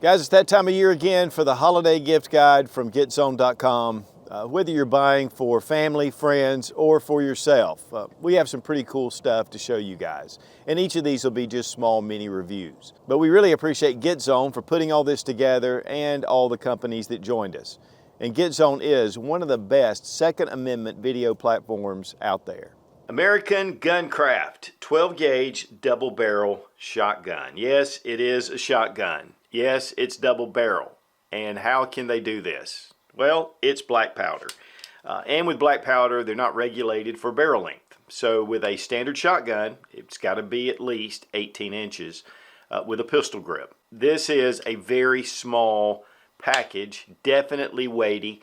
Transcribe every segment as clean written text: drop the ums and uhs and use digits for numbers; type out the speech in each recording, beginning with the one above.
Guys, it's that time of year again for the holiday gift guide from Getzone.com. Whether you're buying for family, friends, or for yourself, we have some pretty cool stuff to show you guys. And each of these will be just small mini reviews. But we really appreciate Getzone for putting all this together and all the companies that joined us. And Getzone is one of the best Second Amendment video platforms out there. American Guncraft 12 gauge double barrel shotgun. Yes, it is a shotgun. Yes, it's double barrel. And how can they do this? Well, it's black powder. And with black powder, they're not regulated for barrel length. So with a standard shotgun, it's got to be at least 18 inches with a pistol grip. This is a very small package, definitely weighty.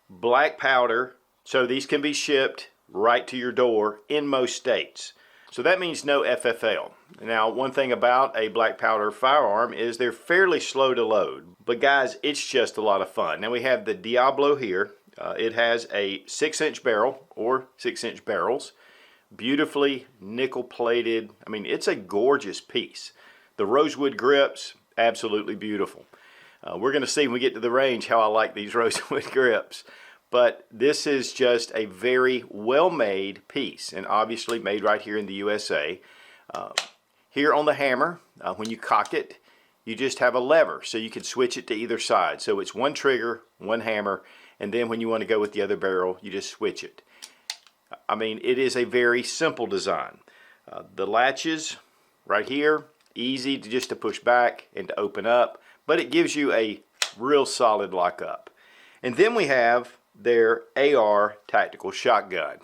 Black powder, so these can be shipped right to your door in most states. So that means no FFL. Now, one thing about a black powder firearm is they're fairly slow to load. But guys, it's just a lot of fun. Now we have the Diablo here. It has a 6-inch barrel or 6-inch barrels. Beautifully nickel plated. I mean, it's a gorgeous piece. The rosewood grips, absolutely beautiful. We're going to see when we get to the range how I like these rosewood grips. But this is just a very well-made piece, and obviously made right here in the USA. Here on the hammer, when you cock it, you just have a lever, so you can switch it to either side. So it's one trigger, one hammer, and then when you want to go with the other barrel, you just switch it. I mean, it is a very simple design. The latches right here, easy just to push back and to open up, but it gives you a real solid lockup. And then we have their AR tactical shotgun.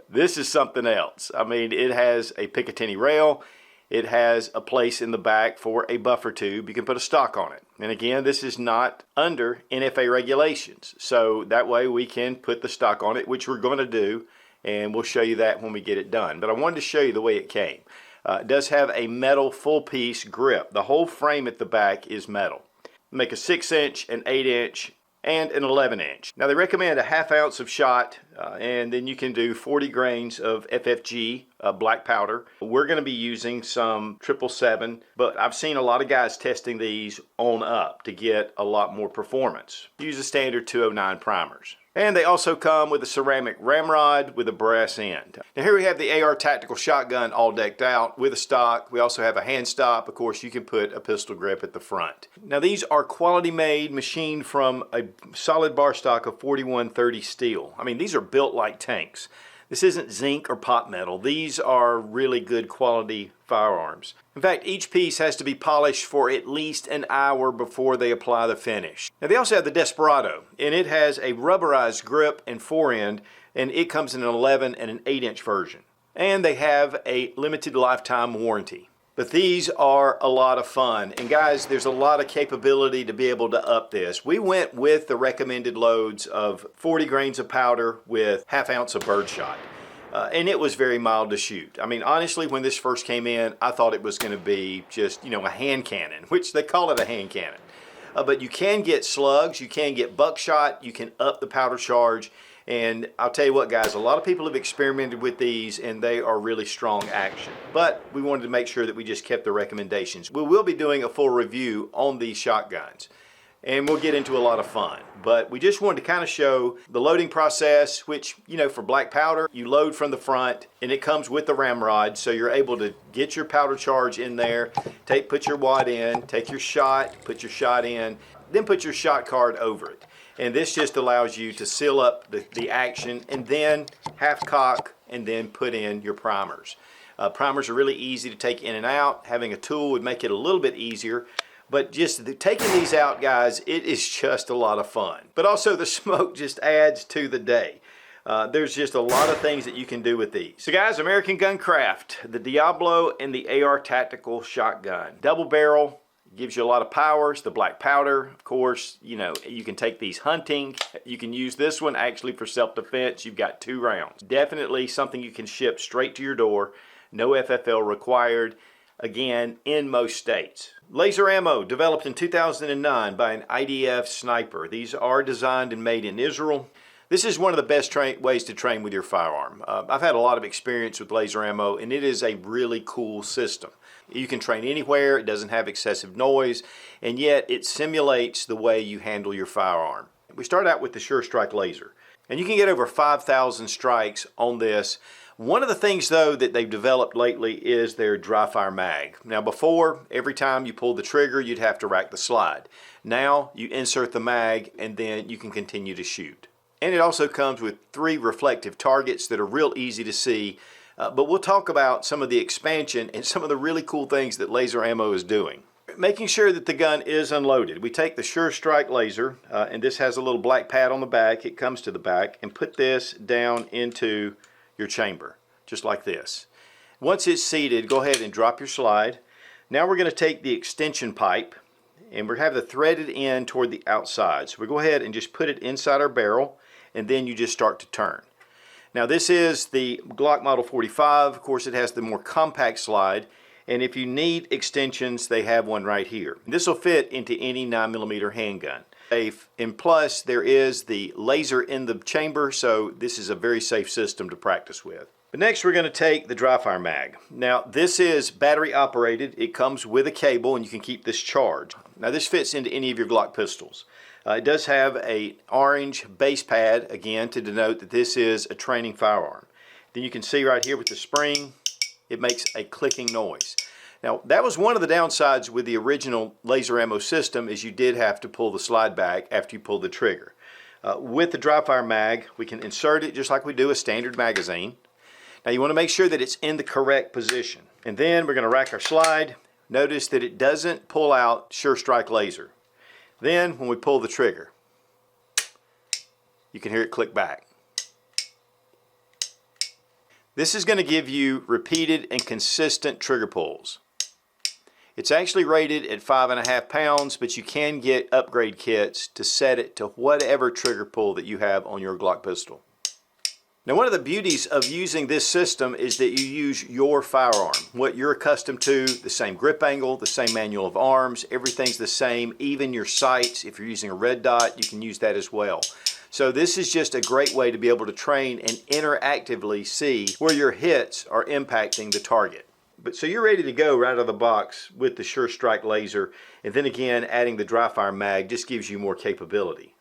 This is something else. I mean, it has a Picatinny rail. It has a place in the back for a buffer tube. You can put a stock on it. And again, this is not under NFA regulations. So that way we can put the stock on it, which we're going to do. And we'll show you that when we get it done. But I wanted to show you the way it came. It does have a metal full piece grip. The whole frame at the back is metal. Make a 6-inch, an 8-inch, and an 11-inch. Now they recommend a ½ ounce of shot, and then you can do 40 grains of FFG black powder. We're going to be using some 777, but I've seen a lot of guys testing these on up to get a lot more performance. Use the standard 209 primers. And they also come with a ceramic ramrod with a brass end. Now here we have the AR tactical shotgun all decked out with a stock. We also have a hand stop. Of course, you can put a pistol grip at the front. Now these are quality made, machined from a solid bar stock of 4130 steel. I mean, these are built like tanks. This isn't zinc or pot metal. These are really good quality firearms. In fact, each piece has to be polished for at least an hour before they apply the finish. Now they also have the Desperado, and it has a rubberized grip and forend, and it comes in an 11 and an 8-inch version. And they have a limited lifetime warranty. But these are a lot of fun. And guys, there's a lot of capability to be able to up this. We went with the recommended loads of 40 grains of powder with ½ ounce of birdshot. And it was very mild to shoot. I mean, honestly, when this first came in, I thought it was going to be just, you know, a hand cannon, which they call it a hand cannon. But you can get slugs, you can get buckshot, you can up the powder charge. And I'll tell you what, guys, a lot of people have experimented with these and they are really strong action. But we wanted to make sure that we just kept the recommendations. We will be doing a full review on these shotguns and we'll get into a lot of fun. But we just wanted to kind of show the loading process, which, you know, for black powder, you load from the front and it comes with the ramrod. So you're able to get your powder charge in there, put your wad in, take your shot, put your shot in, then put your shot card over it. And this just allows you to seal up the action and then half cock and then put in your primers. Primers are really easy to take in and out. Having a tool would make it a little bit easier. But just taking these out, guys, it is just a lot of fun. But also the smoke just adds to the day. There's just a lot of things that you can do with these. So guys, American Guncraft, the Diablo and the AR Tactical Shotgun. Double barrel. Gives you a lot of powers. The black powder, of course, you know, you can take these hunting. You can use this one actually for self-defense. You've got 2 rounds. Definitely something you can ship straight to your door. No FFL required. Again, in most states. Laser ammo developed in 2009 by an IDF sniper. These are designed and made in Israel. This is one of the best ways to train with your firearm. I've had a lot of experience with laser ammo, and it is a really cool system. You can train anywhere, it doesn't have excessive noise, and yet it simulates the way you handle your firearm. We start out with the Sure Strike laser, and you can get over 5,000 strikes on this. One of the things though that they've developed lately is their dry fire mag. Now before, every time you pulled the trigger, you'd have to rack the slide. Now you insert the mag and then you can continue to shoot. And it also comes with 3 reflective targets that are real easy to see. But we'll talk about some of the expansion and some of the really cool things that laser ammo is doing. Making sure that the gun is unloaded. We take the Sure Strike laser, and this has a little black pad on the back. It comes to the back, and put this down into your chamber, just like this. Once it's seated, go ahead and drop your slide. Now we're going to take the extension pipe, and we have the threaded end toward the outside. So we go ahead and just put it inside our barrel, and then you just start to turn. Now this is the Glock Model 45. Of course, it has the more compact slide, and if you need extensions, they have one right here. This will fit into any 9mm handgun. And plus, there is the laser in the chamber, so this is a very safe system to practice with. But next, we're going to take the dry fire mag. Now, this is battery operated. It comes with a cable, and you can keep this charged. Now, this fits into any of your Glock pistols. It does have an orange base pad, again, to denote that this is a training firearm. Then you can see right here with the spring, it makes a clicking noise. Now, that was one of the downsides with the original laser ammo system, is you did have to pull the slide back after you pulled the trigger. With the dry fire mag, we can insert it just like we do a standard magazine. Now, you want to make sure that it's in the correct position. And then we're going to rack our slide. Notice that it doesn't pull out Sure Strike laser. Then, when we pull the trigger, you can hear it click back. This is going to give you repeated and consistent trigger pulls. It's actually rated at 5.5 pounds, but you can get upgrade kits to set it to whatever trigger pull that you have on your Glock pistol. Now, one of the beauties of using this system is that you use your firearm, what you're accustomed to, the same grip angle, the same manual of arms, everything's the same, even your sights. If you're using a red dot, you can use that as well. So this is just a great way to be able to train and interactively see where your hits are impacting the target. But so you're ready to go right out of the box with the Sure Strike laser, and then again adding the dry fire mag just gives you more capability.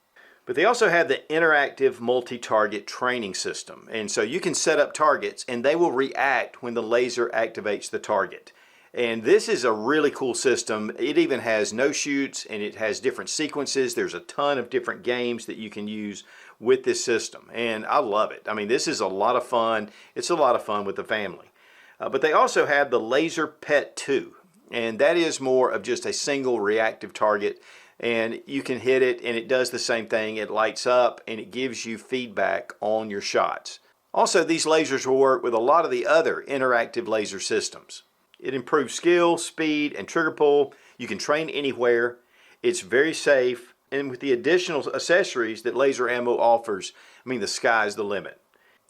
But they also have the interactive multi-target training system, and so you can set up targets and they will react when the laser activates the target. And this is a really cool system. It even has no shoots and it has different sequences. There's a ton of different games that you can use with this system, and I love it. I mean, this is a lot of fun. It's a lot of fun with the family. But they also have the Laser Pet 2, and that is more of just a single reactive target, and you can hit it and it does the same thing. It lights up and it gives you feedback on your shots. Also, these lasers will work with a lot of the other interactive laser systems. It improves skill, speed, and trigger pull. You can train anywhere. It's very safe, and with the additional accessories that laser ammo offers, I mean, the sky's the limit.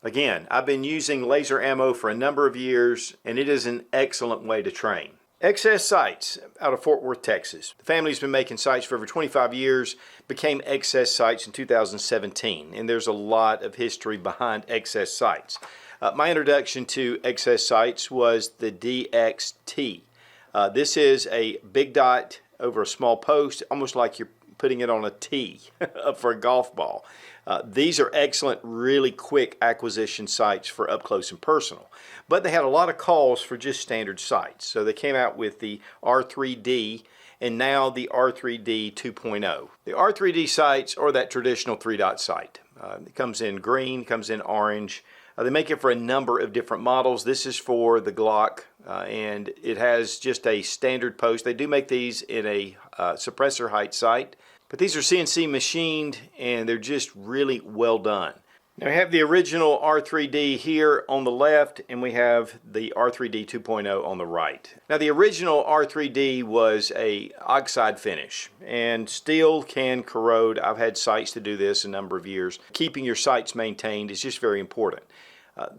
Again, I've been using laser ammo for a number of years, and it is an excellent way to train. XS Sights out of Fort Worth, Texas. The family's been making sights for over 25 years, became XS Sights in 2017, and there's a lot of history behind XS Sights. My introduction to XS Sights was the DXT. This is a big dot over a small post, almost like you're putting it on a tee for a golf ball. These are excellent, really quick acquisition sights for up close and personal. But they had a lot of calls for just standard sights. So they came out with the R3D and now the R3D 2.0. The R3D sights are that traditional 3-dot sight. It comes in green, comes in orange. They make it for a number of different models. This is for the Glock, and it has just a standard post. They do make these in a suppressor height sight, but these are CNC machined and they're just really well done. Now we have the original R3D here on the left, and we have the R3D 2.0 on the right. Now the original R3D was a oxide finish, and steel can corrode. I've had sights to do this a number of years. Keeping your sights maintained is just very important.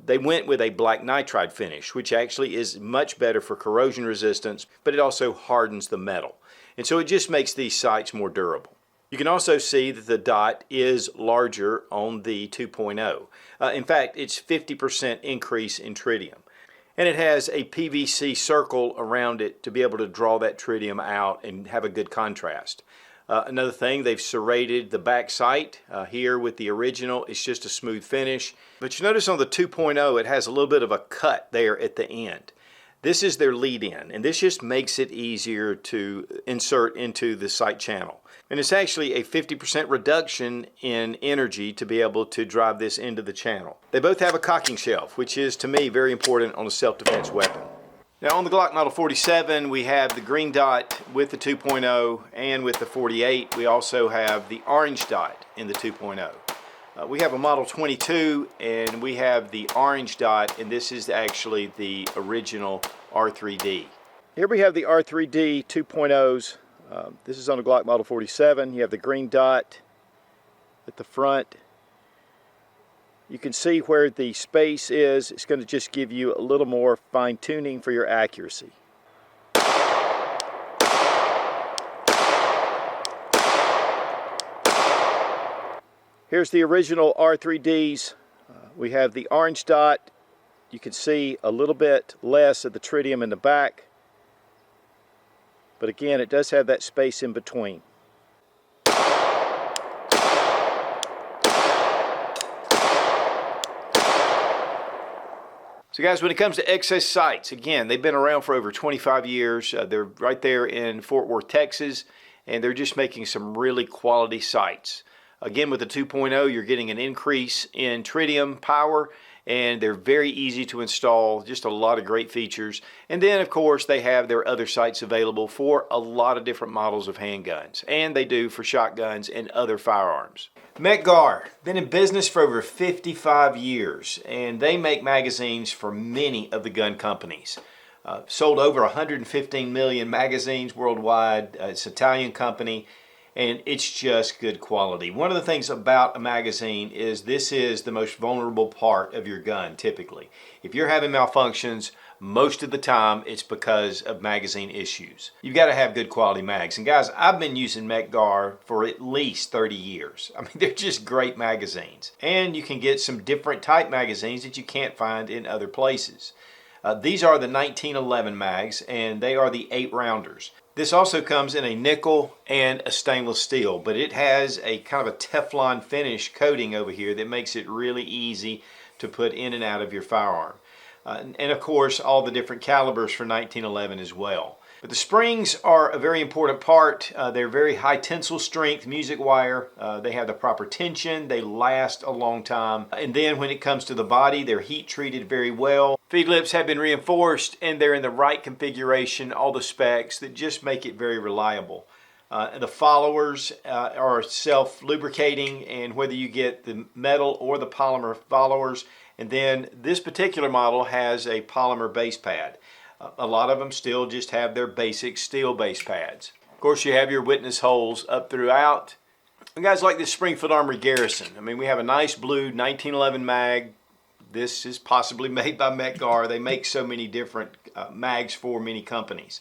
They went with a black nitride finish, which actually is much better for corrosion resistance, but it also hardens the metal. And so it just makes these sights more durable. You can also see that the dot is larger on the 2.0. In fact, it's 50% increase in tritium. And it has a PVC circle around it to be able to draw that tritium out and have a good contrast. Another thing, they've serrated the back sight. Here with the original, it's just a smooth finish. But you notice on the 2.0, it has a little bit of a cut there at the end. This is their lead-in, and this just makes it easier to insert into the sight channel. And it's actually a 50% reduction in energy to be able to drive this into the channel. They both have a cocking shelf, which is, to me, very important on a self-defense weapon. Now on the Glock Model 47, we have the green dot with the 2.0, and with the 48, we also have the orange dot in the 2.0. We have a Model 22, and we have the orange dot, and this is actually the original R3D. Here we have the R3D 2.0s. This is on the Glock Model 47. You have the green dot at the front. You can see where the space is. It's going to just give you a little more fine-tuning for your accuracy. Here's the original R3Ds. We have the orange dot. You can see a little bit less of the tritium in the back. But again, it does have that space in between. So guys, when it comes to XS sights, again, they've been around for over 25 years. They're right there in Fort Worth, Texas, and they're just making some really quality sights. Again, with the 2.0, you're getting an increase in tritium power, and they're very easy to install, just a lot of great features. And then, of course, they have their other sights available for a lot of different models of handguns, and they do for shotguns and other firearms. Mec-Gar, been in business for over 55 years, and they make magazines for many of the gun companies. Sold over 115 million magazines worldwide. It's an Italian company, and it's just good quality. One of the things about a magazine is this is the most vulnerable part of your gun typically. If you're having malfunctions, most of the time it's because of magazine issues. You've got to have good quality mags. And guys, I've been using Mec-Gar for at least 30 years. I mean, they're just great magazines. And you can get some different type magazines that you can't find in other places. These are the 1911 mags, and they are the 8-rounders. This also comes in a nickel and a stainless steel, but it has a kind of a Teflon finish coating over here that makes it really easy to put in and out of your firearm. And of course, all the different calibers for 1911 as well. But the springs are a very important part. They're very high tensile strength music wire. They have the proper tension. They last a long time. And then when it comes to the body, they're heat treated very well. Feed lips have been reinforced, and they're in the right configuration, all the specs that just make it very reliable. The followers are self-lubricating, and whether you get the metal or the polymer followers. And then this particular model has a polymer base pad. A lot of them still just have their basic steel base pads. Of course, you have your witness holes up throughout. And guys, like this Springfield Armory Garrison. I mean, we have a nice blue 1911 mag. This is possibly made by Mec-Gar. They make so many different mags for many companies.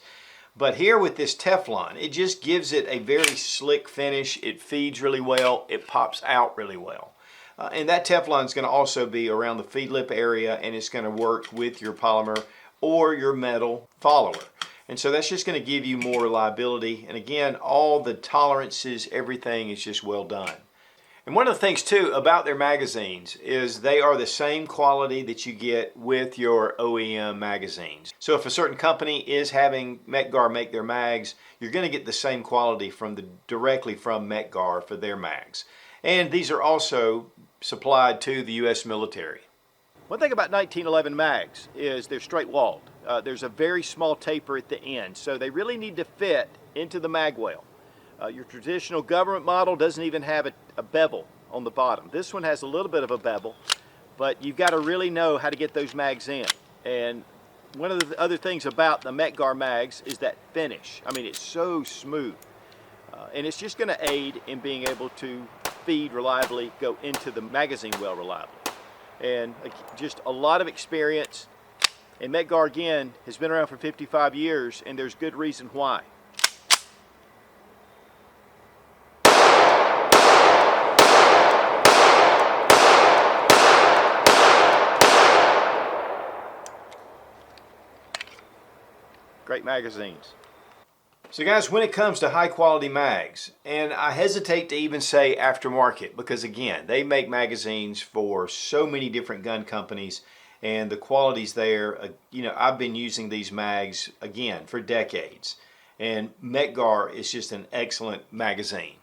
But here with this Teflon, it just gives it a very slick finish. It feeds really well. It pops out really well. And that Teflon is going to also be around the feed lip area, and it's going to work with your polymer or your metal follower. And so that's just going to give you more reliability. And again, all the tolerances, everything is just well done. And one of the things too about their magazines is they are the same quality that you get with your OEM magazines. So if a certain company is having Mec-Gar make their mags, you're going to get the same quality directly from Mec-Gar for their mags. And these are also supplied to the U.S. military. One thing about 1911 mags is they're straight walled. There's a very small taper at the end, so they really need to fit into the mag well. Your traditional government model doesn't even have a bevel on the bottom. This one has a little bit of a bevel, but you've got to really know how to get those mags in. And one of the other things about the Mec-Gar mags is that finish. I mean, it's so smooth. And it's just going to aid in being able to feed reliably, go into the magazine well reliably. And just a lot of experience. And Mec-Gar, again, has been around for 55 years, and there's good reason why. great magazines. So guys, when it comes to high quality mags, and I hesitate to even say aftermarket, because again, they make magazines for so many different gun companies, and the quality's there. You know, I've been using these mags, again, for decades, and Mec-Gar is just an excellent magazine.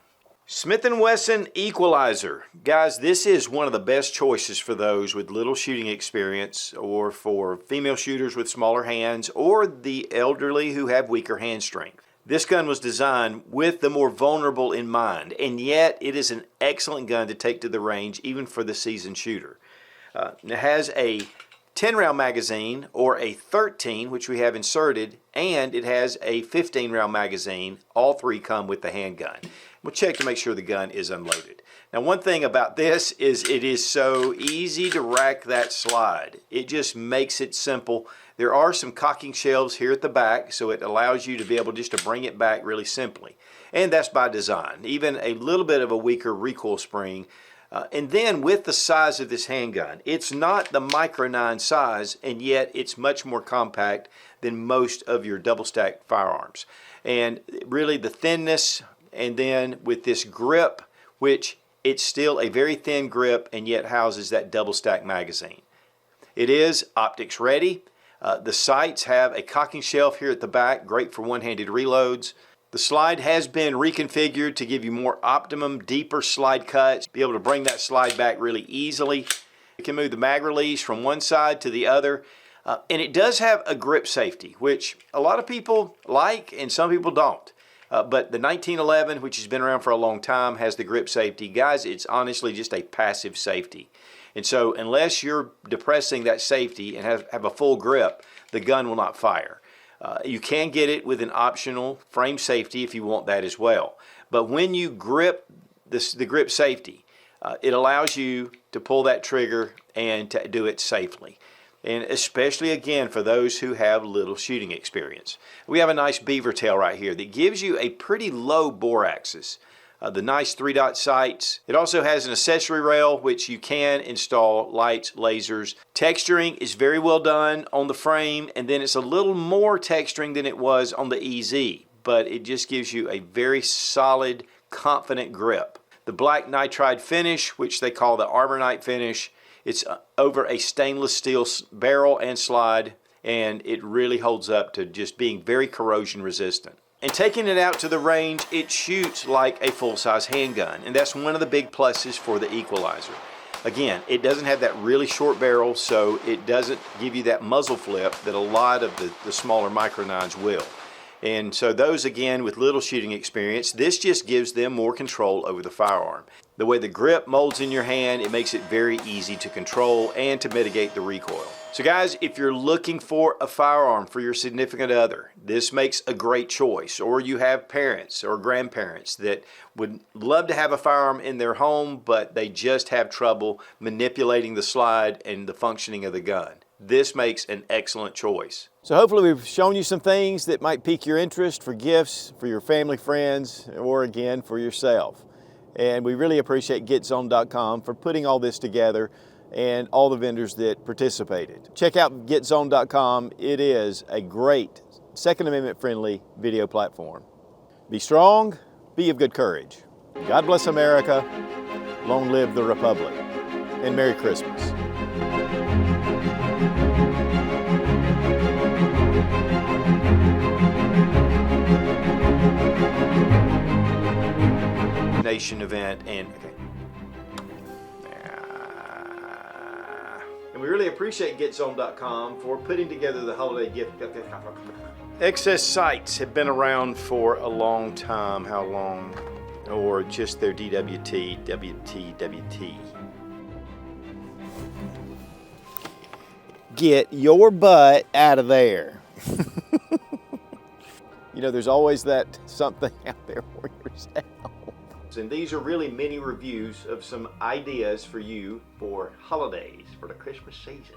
Smith & Wesson Equalizer. Guys, this is one of the best choices for those with little shooting experience, or for female shooters with smaller hands, or the elderly who have weaker hand strength. This gun was designed with the more vulnerable in mind, and yet it is an excellent gun to take to the range even for the seasoned shooter. It has a 10-round magazine, or a 13, which we have inserted, and it has a 15-round magazine. All three come with the handgun. We'll check to make sure the gun is unloaded. Now, one thing about this is it is so easy to rack that slide. It just makes it simple. There are some cocking shelves here at the back, so it allows you to be able just to bring it back really simply. And that's by design. Even a little bit of a weaker recoil spring. And then with the size of this handgun, it's not the Micro 9 size, and yet it's much more compact than most of your double stack firearms. And really the thinness, and then with this grip, which it's still a very thin grip and yet houses that double stack magazine. It is optics ready. The sights have a cocking shelf here at the back, great for one-handed reloads. The slide has been reconfigured to give you more optimum, deeper slide cuts, be able to bring that slide back really easily. You can move the mag release from one side to the other. And it does have a grip safety, which a lot of people like and some people don't. But the 1911, which has been around for a long time, has the grip safety. Guys, it's honestly just a passive safety. And so unless you're depressing that safety and have a full grip, the gun will not fire. You can get it with an optional frame safety if you want that as well. But when you grip the grip safety, it allows you to pull that trigger and to do it safely. And especially, again, for those who have little shooting experience. We have a nice beaver tail right here that gives you a pretty low bore axis. The nice 3-dot sights. It also has an accessory rail, which you can install lights, lasers. Texturing is very well done on the frame, and then it's a little more texturing than it was on the EZ, but it just gives you a very solid, confident grip. The black nitride finish, which they call the Armor Night finish, it's over a stainless steel barrel and slide, and it really holds up to just being very corrosion resistant. And taking it out to the range, it shoots like a full-size handgun, and that's one of the big pluses for the Equalizer. Again, it doesn't have that really short barrel, so it doesn't give you that muzzle flip that a lot of the smaller Micro 9s will. And so those, again, with little shooting experience, this just gives them more control over the firearm. The way the grip molds in your hand, it makes it very easy to control and to mitigate the recoil. So guys, if you're looking for a firearm for your significant other, this makes a great choice. Or you have parents or grandparents that would love to have a firearm in their home, but they just have trouble manipulating the slide and the functioning of the gun. This makes an excellent choice. So hopefully we've shown you some things that might pique your interest for gifts, for your family, friends, or again, for yourself. And we really appreciate Getzone.com for putting all this together and all the vendors that participated. Check out Getzone.com. It is a great Second Amendment friendly video platform. Be strong, be of good courage. God bless America. Long live the Republic. And Merry Christmas. Nation event and we really appreciate Getzone.com for putting together the holiday gift. Excess sights have been around for a long time. How long? Or just their DWT, WT. Get your butt out of there. You know, there's always that something out there for yourself. And these are really mini reviews of some ideas for you for holidays, for the Christmas season.